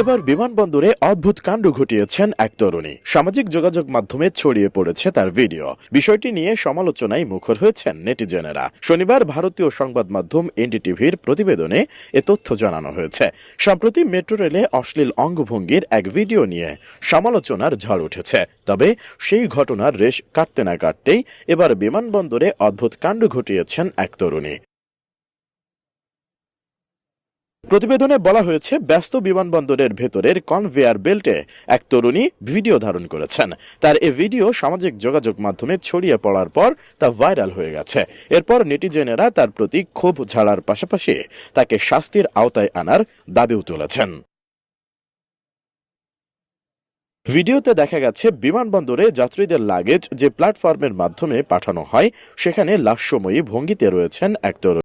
এবার বিমানবন্দরে অদ্ভুত কাণ্ড ঘটিয়েছেন এক তরুণী। সামাজিক যোগাযোগ মাধ্যমে ছড়িয়ে পড়েছে তার ভিডিও। বিষয়টি নিয়ে সমালোচনায় মুখর হয়েছেন নেটিজেনেরা। শনিবার ভারতীয় সংবাদ মাধ্যম এনডিটিভির প্রতিবেদনে এ তথ্য জানানো হয়েছে। সম্প্রতি মেট্রো রেলে অশ্লীল অঙ্গভঙ্গির এক ভিডিও নিয়ে সমালোচনার ঝড় উঠেছে। তবে সেই ঘটনার রেশ কাটতে না কাটতেই এবার বিমানবন্দরে অদ্ভুত কাণ্ড ঘটিয়েছেন এক তরুণী। প্রতিবেদনে বলা হয়েছে, ব্যস্ত বিমানবন্দরের ভেতরের কনভেয়ার বেল্টে এক তরুণী ভিডিও ধারণ করেছেন। তার এ ভিডিও সামাজিক যোগাযোগ মাধ্যমে ছড়িয়ে পড়ার পর তা ভাইরাল হয়ে গেছে। এরপর নেটিজেনেরা তার প্রতি ক্ষোভ ঝাড়ার পাশাপাশি তাকে শাস্তির আওতায় আনার দাবিও তুলেছেন। ভিডিওতে দেখা গেছে, বিমানবন্দরে যাত্রীদের লাগেজ যে প্ল্যাটফর্মের মাধ্যমে পাঠানো হয় সেখানে লাস্যময়ী ভঙ্গিতে রয়েছেন এক তরুণী।